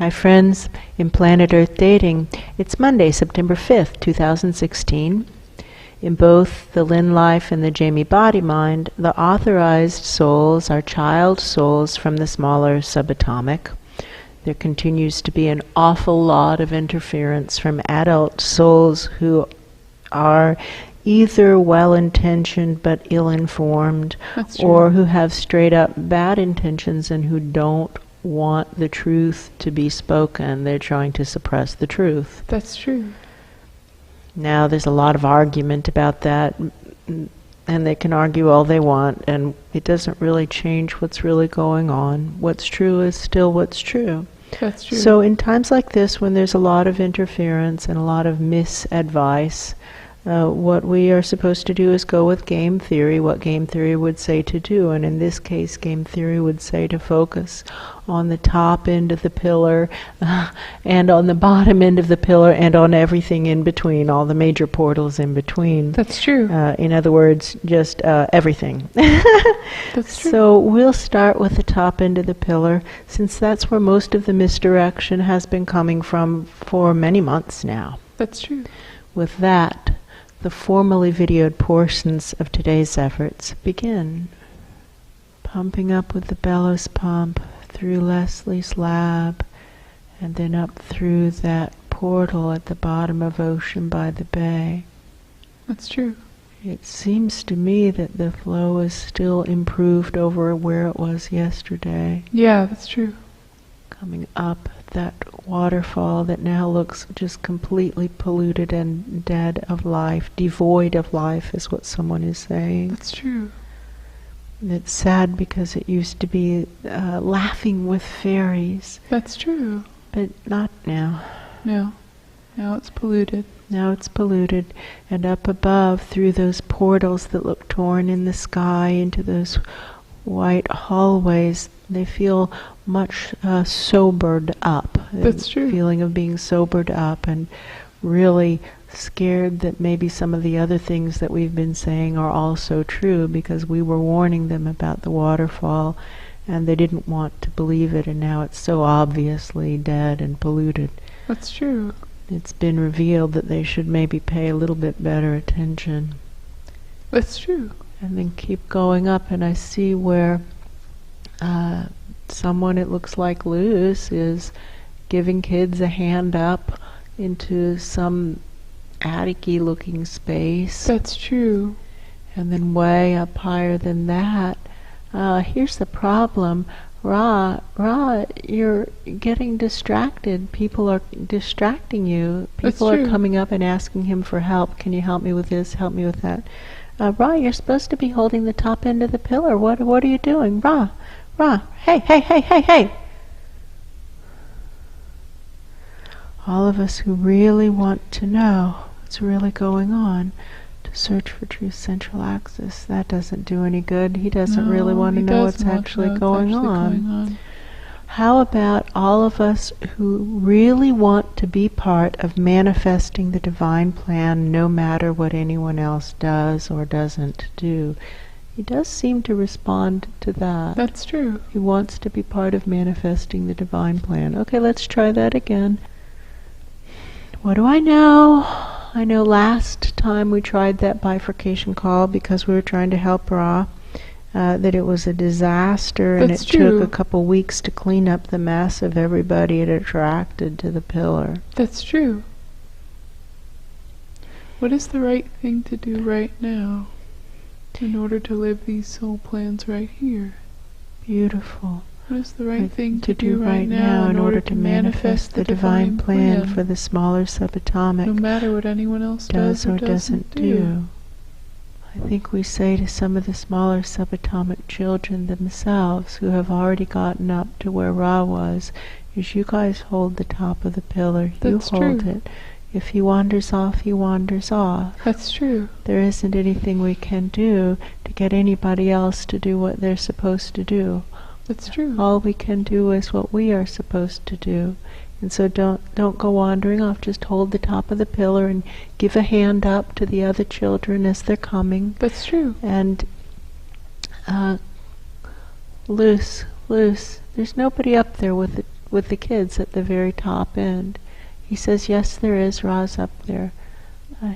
Hi friends, in Planet Earth Dating, it's Monday, September 5th, 2016. In both the Lynn Life and the Jamie Body Mind, the authorized souls are child souls from the smaller subatomic. There continues to be an awful lot of interference from adult souls who are either well-intentioned but ill-informed, or who have straight-up bad intentions and who don't want the truth to be spoken. They're trying to suppress the truth. That's true. Now there's a lot of argument about that, and they can argue all they want, and it doesn't really change what's really going on. What's true is still what's true. That's true. So in times like this, when there's a lot of interference and a lot of misadvice, what we are supposed to do is go with game theory, what game theory would say to do. And in this case, game theory would say to focus on the top end of the pillar and on the bottom end of the pillar and on everything in between, all the major portals in between. That's true. In other words, just everything. That's true. So we'll start with the top end of the pillar, since that's where most of the misdirection has been coming from for many months now. That's true. With that, the formally videoed portions of today's efforts begin. Pumping up with the bellows pump through Leslie's lab, and then up through that portal at the bottom of Ocean by the Bay. That's true. It seems to me that the flow is still improved over where it was yesterday. Yeah, that's true. Coming up that waterfall that now looks just completely polluted and dead of life, devoid of life is what someone is saying. That's true. And it's sad because it used to be laughing with fairies. That's true. But not now. No. Now it's polluted. Now it's polluted. And up above, through those portals that look torn in the sky into those white hallways, they feel much sobered up. That's true. Feeling of being sobered up and really scared that maybe some of the other things that we've been saying are also true, because we were warning them about the waterfall and they didn't want to believe it, and now it's so obviously dead and polluted. That's true. It's been revealed that they should maybe pay a little bit better attention. That's true. And then keep going up, and I see where someone, it looks like Luz, is giving kids a hand up into some attic-y looking space. That's true. And then way up higher than that, here's the problem. Ra, you're getting distracted. People are distracting you. People are coming up and asking him for help. Can you help me with this? Help me with that. Ra, you're supposed to be holding the top end of the pillar. What are you doing? Ra, hey. All of us who really want to know what's really going on, to search for true central axis, that doesn't do any good. He doesn't really want to know what's actually going on. How about all of us who really want to be part of manifesting the divine plan, no matter what anyone else does or doesn't do? He does seem to respond to that. That's true. He wants to be part of manifesting the divine plan. Okay, let's try that again. What do I know? I know last time we tried that bifurcation call because we were trying to help Ra, that it was a disaster, and it took a couple weeks to clean up the mess of everybody it attracted to the pillar. That's true. What is the right thing to do right now in order to live these soul plans right here? Beautiful. What is the right thing to do right now in order to manifest the divine plan for the smaller subatomic, no matter what anyone else does or doesn't do? I think we say to some of the smaller subatomic children themselves who have already gotten up to where Ra was, is you guys hold the top of the pillar. You hold it. If he wanders off, he wanders off. That's true. There isn't anything we can do to get anybody else to do what they're supposed to do. That's true. All we can do is what we are supposed to do. And so don't go wandering off. Just hold the top of the pillar and give a hand up to the other children as they're coming. That's true. And loose. There's nobody up there with with the kids at the very top end. He says, yes, there is Roz up there.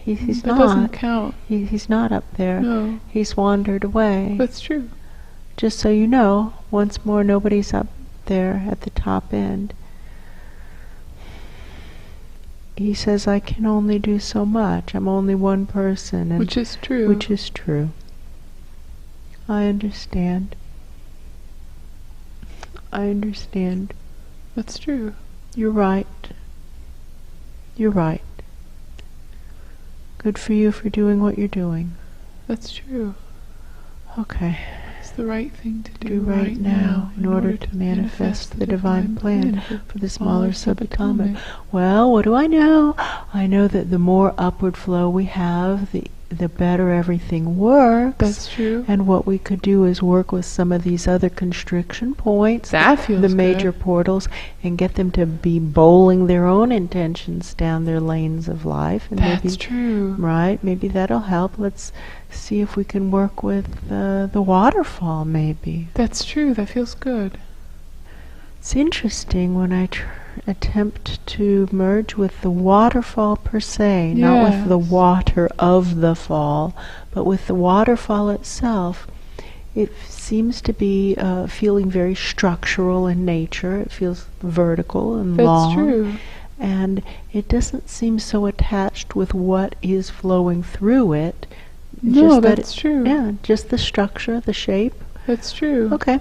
He's that not. doesn't count. He's not up there. No. He's wandered away. That's true. Just so you know, once more, nobody's up there at the top end. He says, I can only do so much. I'm only one person. And Which is true. Which is true. I understand. I understand. That's true. You're right. You're right. Good for you for doing what you're doing. That's true. Okay. It's the right thing to do right now in order to manifest the divine plan for the smaller subatomic. Well, what do I know? I know that the more upward flow we have, the better everything works. That's true. And what we could do is work with some of these other constriction points, That feels the major good. portals, and get them to be bowling their own intentions down their lanes of life. And That's true. Right? Maybe that'll help. Let's see if we can work with the waterfall, maybe. That's true. That feels good. It's interesting when I attempt to merge with the waterfall per se, not with the water of the fall, but with the waterfall itself. It seems to be feeling very structural in nature. It feels vertical and long. That's true. And it doesn't seem so attached with what is flowing through it. No, Just that that's true. Yeah, just the structure, the shape. That's true. Okay.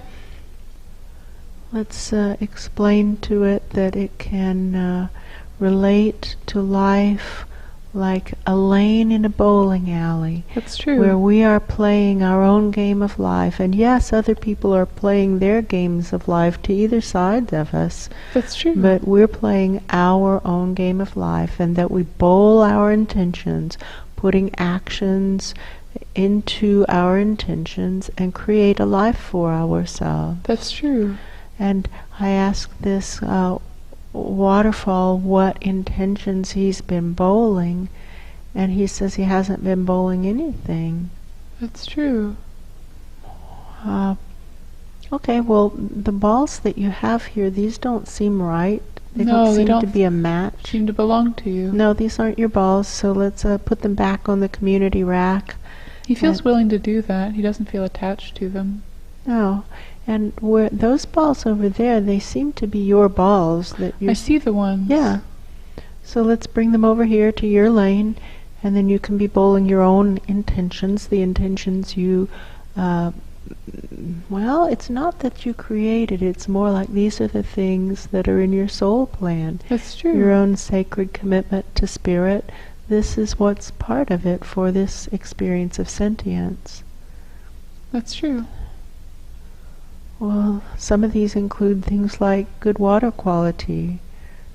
Let's explain to it that it can relate to life like a lane in a bowling alley. That's true. Where we are playing our own game of life. And yes, other people are playing their games of life to either side of us. That's true. But we're playing our own game of life, and that we bowl our intentions, putting actions into our intentions and create a life for ourselves. That's true. And I asked this waterfall what intentions he's been bowling, and he says he hasn't been bowling anything. That's true. Okay, well, the balls that you have here, these don't seem right. They No, don't they seem don't to be a match. Seem to belong to you. No, these aren't your balls, so let's put them back on the community rack. He feels willing to do that. He doesn't feel attached to them. No. And where those balls over there, they seem to be your balls. That I see the ones. Yeah. So let's bring them over here to your lane, and then you can be bowling your own intentions, the intentions you, well, it's not that you created, it's more like these are the things that are in your soul plan. That's true. Your own sacred commitment to spirit. This is what's part of it for this experience of sentience. That's true. Well, some of these include things like good water quality.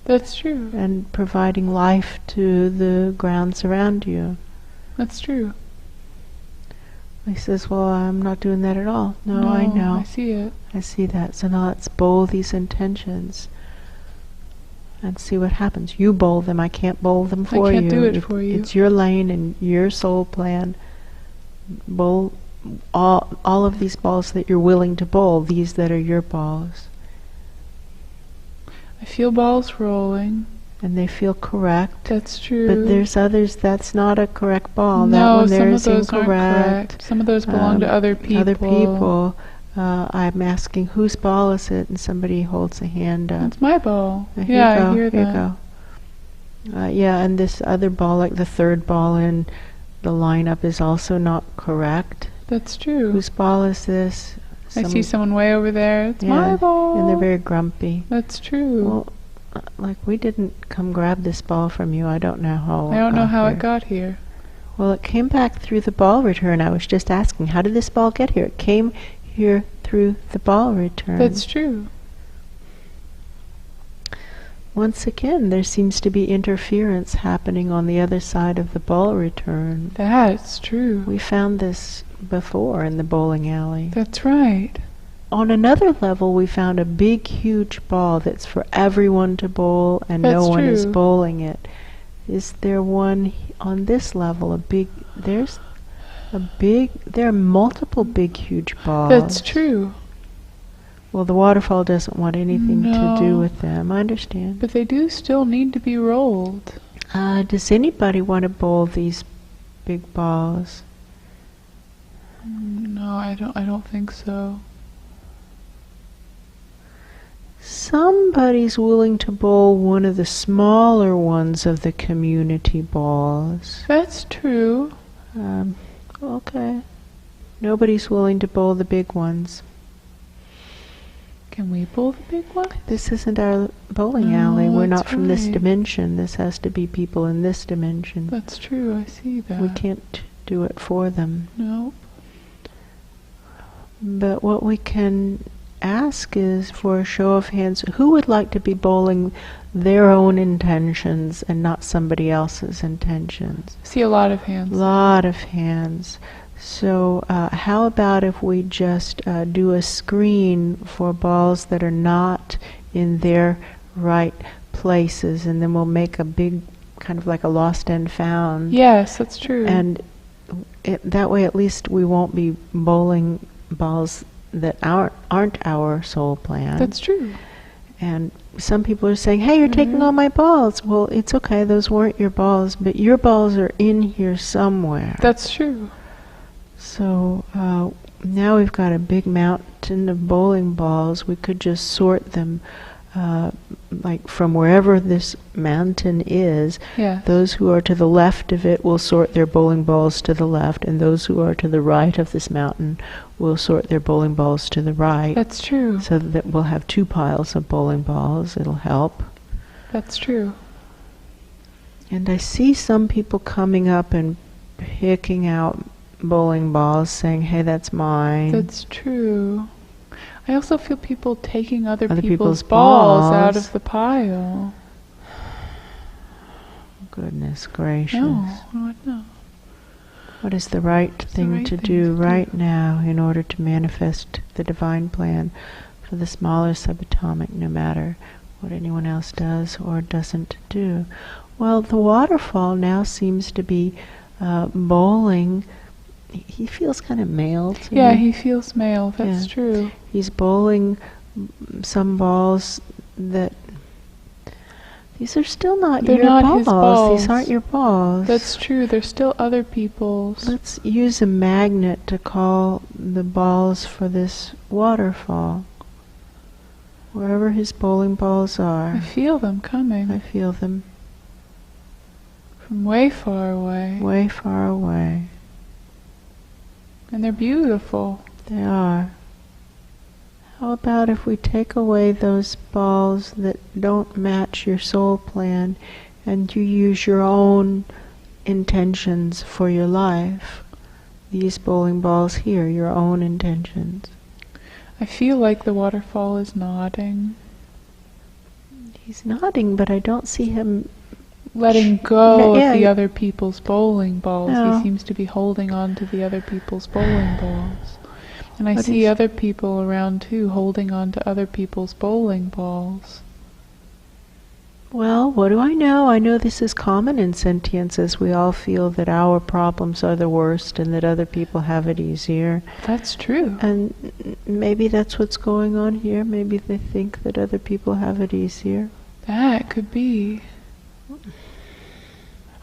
That's true. And providing life to the grounds around you. That's true. He says, well, I'm not doing that at all. No, I know. I see it. I see that. So now let's bowl these intentions and see what happens. You bowl them. I can't bowl them for you. I can't do it for you. It's your lane and your soul plan. Bowl all of these balls that you're willing to bowl, these that are your balls. I feel balls rolling. And they feel correct. That's true. But there's others that's not a correct ball. No, that one there is some of those incorrect. aren't correct. Some of those belong to other people. Other people. I'm asking whose ball is it, and somebody holds a hand up. It's my ball. Here Yeah, you go, I hear here that. you go. Yeah, and this other ball, like the third ball in the lineup, is also not correct. That's true. Whose ball is this? I see someone way over there. It's my ball. And they're very grumpy. That's true. Well, like we didn't come grab this ball from you. I don't know how. I don't know how it got here. Well, it came back through the ball return. I was just asking, how did this ball get here? It came here through the ball return. That's true. Once again, there seems to be interference happening on the other side of the ball return. That's true. We found this before in the bowling alley. That's right. On another level, we found a big, huge ball that's for everyone to bowl, and no one is bowling it. Is there one on this level? There are multiple big, huge balls. That's true. Well, the waterfall doesn't want anything to do with them. I understand. But they do still need to be rolled. Does anybody want to bowl these big balls? No, I don't think so. Somebody's willing to bowl one of the smaller ones of the community balls. That's true. Okay. Nobody's willing to bowl the big ones. Can we bowl the big one? This isn't our bowling alley. We're not that's from this right. dimension. This has to be people in this dimension. That's true, I see that. We can't do it for them. No. But what we can ask is for a show of hands. Who would like to be bowling their own intentions and not somebody else's intentions? See a lot of hands. Lot of hands. So how about if we just do a screen for balls that are not in their right places, and then we'll make a big, kind of like a lost and found. Yes, that's true. And that way at least we won't be bowling balls that aren't our soul plan. That's true. And some people are saying, hey, you're taking all my balls. Well, it's okay, those weren't your balls, but your balls are in here somewhere. That's true. So now we've got a big mountain of bowling balls. We could just sort them like from wherever this mountain is. Yes. Those who are to the left of it will sort their bowling balls to the left, and those who are to the right of this mountain will sort their bowling balls to the right. That's true. So that we'll have two piles of bowling balls. It'll help. That's true. And I see some people coming up and picking out bowling balls, saying, hey, that's mine. That's true. I also feel people taking other people's people's balls out balls. of the pile. Goodness gracious. No. What is the right thing right to thing do to do. right now in order to manifest the divine plan for the smaller subatomic, no matter what anyone else does or doesn't do? Well, the waterfall now seems to be bowling. He feels kind of male to me. Yeah, he feels male. That's Yeah. true. He's bowling some balls that... These are still not They're your not balls. his balls. These aren't your balls. That's true. They're still other people's. Let's use a magnet to call the balls for this waterfall. Wherever his bowling balls I are, feel them coming I feel them from way far away. way far away. And they're beautiful. They are. How about if we take away those balls that don't match your soul plan and you use your own intentions for your life? These bowling balls here, your own intentions. I feel like the waterfall is nodding. He's nodding, but I don't see him... Letting go Yeah, of the yeah. other people's bowling balls. No. He seems to be holding on to the other people's bowling balls. And I But see he's- other people around too, holding on to other people's bowling balls. Well, what do I know? I know this is common in sentience, as we all feel that our problems are the worst and that other people have it easier. That's true. And maybe that's what's going on here. Maybe they think that other people have it easier. That could be.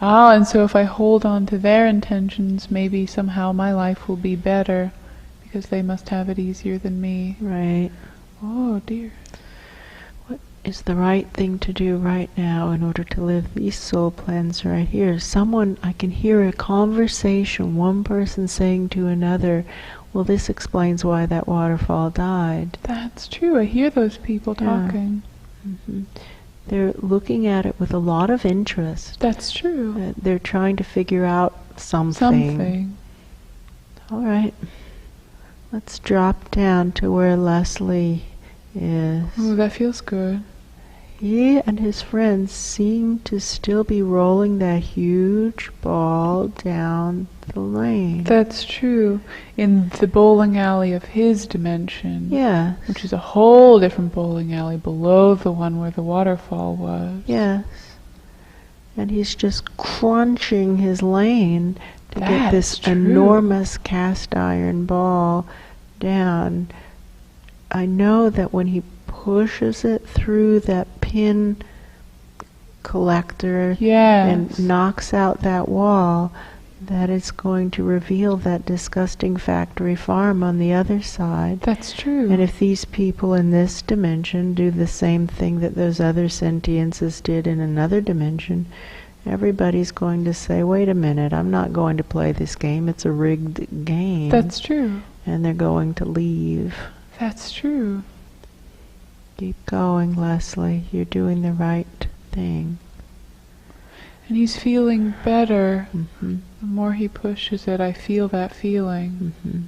And so if I hold on to their intentions, maybe somehow my life will be better, because they must have it easier than me. Right. Oh dear. What is the right thing to do right now in order to live these soul plans right here? I can hear a conversation, one person saying to another, well, this explains why that waterfall died. That's true. I hear those people Yeah. talking. Mm-hmm. They're looking at it with a lot of interest. That's true. They're trying to figure out something. Something. All right. Let's drop down to where Leslie is. Oh, that feels good. He and his friends seem to still be rolling that huge ball down the lane. That's true. In the bowling alley of his dimension. Yes. Which is a whole different bowling alley below the one where the waterfall was. Yes. And he's just crunching his lane to get That's this true. enormous cast iron ball down I know that when he pushes it through that pin collector and knocks out that wall, that it's going to reveal that disgusting factory farm on the other side. That's true. And if these people in this dimension do the same thing that those other sentiences did in another dimension, everybody's going to say, wait a minute, I'm not going to play this game, it's a rigged game. That's true. And they're going to leave. That's true. Keep going, Leslie. You're doing the right thing. And he's feeling better. Mm-hmm. The more he pushes it, I feel that feeling. Mm-hmm.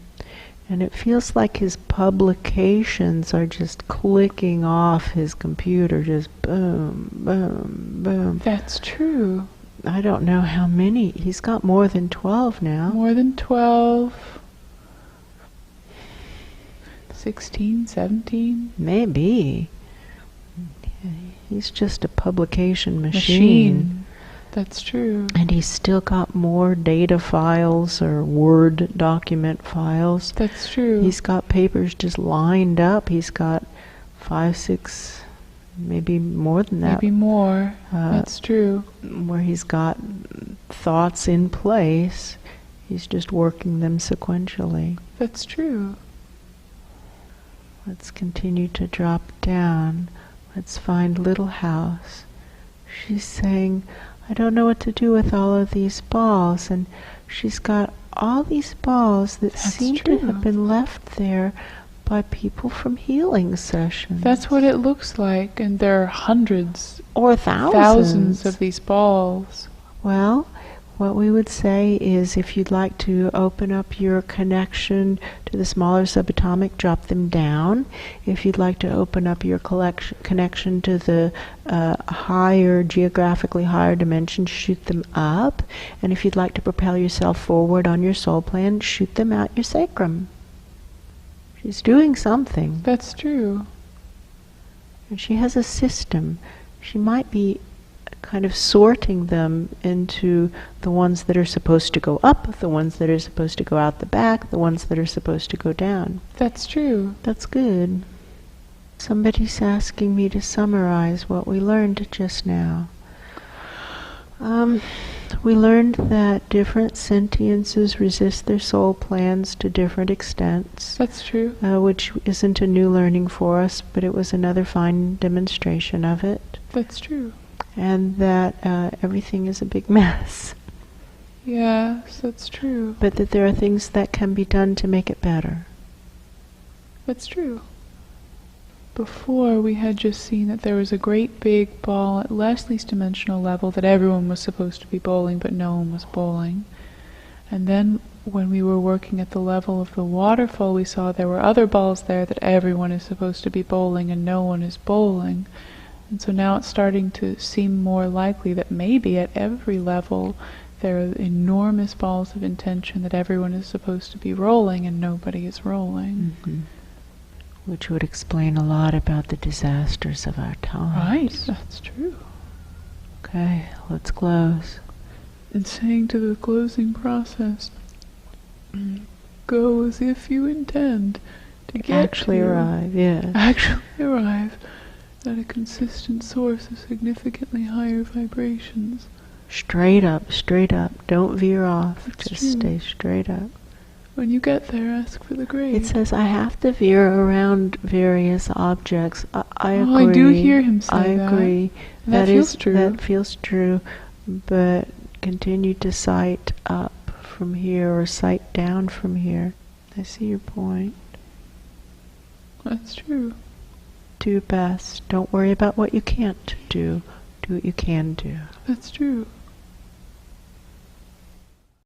And it feels like his publications are just clicking off his computer, just boom, boom, boom. That's true. I don't know how many. He's got more than 12 now. More than 12. 16, 17? Maybe. He's just a publication machine. That's true. And he's still got more data files or Word document files. That's true. He's got papers just lined up. He's got 5, 6, maybe more than that. Maybe more. That's true. Where he's got thoughts in place. He's just working them sequentially. That's true. Let's continue to drop down. Let's find Little House. She's saying, I don't know what to do with all of these balls. And she's got all these balls that seem to have been left there by people from healing sessions. That's what it looks like. And there are hundreds or thousands of these balls. Well, what we would say is if you'd like to open up your connection to the smaller subatomic, drop them down. If you'd like to open up your connection to the higher, geographically higher dimensions, shoot them up. And if you'd like to propel yourself forward on your soul plan, shoot them out your sacrum. She's doing something. That's true. And she has a system. She might be kind of sorting them into the ones that are supposed to go up, the ones that are supposed to go out the back, the ones that are supposed to go down. That's true. That's good. Somebody's asking me to summarize what we learned just now. We learned that different sentiences resist their soul plans to different extents. That's true. Which isn't a new learning for us, but it was another fine demonstration of it. That's true. And that everything is a big mess. Yes, that's true. But that there are things that can be done to make it better. That's true. Before, we had just seen that there was a great big ball at Leslie's dimensional level that everyone was supposed to be bowling, but no one was bowling. And then when we were working at the level of the waterfall, we saw there were other balls there that everyone is supposed to be bowling and no one is bowling. And so now it's starting to seem more likely that maybe at every level there are enormous balls of intention that everyone is supposed to be rolling and nobody is rolling. Mm-hmm. Which would explain a lot about the disasters of our times. Right, that's true. Okay, let's close. And saying to the closing process, go as if you intend to get actually arrive, yes. Actually arrive at a consistent source of significantly higher vibrations. Straight up. Don't veer off. That's Just true. stay straight up. When you get there, ask for the grade. It says I have to veer around various objects. I agree. Oh, I do hear him say I that. agree. That feels true. That feels true. But continue to sight up from here or sight down from here. I see your point. That's true. Do your best. Don't worry about what you can't do. Do what you can do. That's true.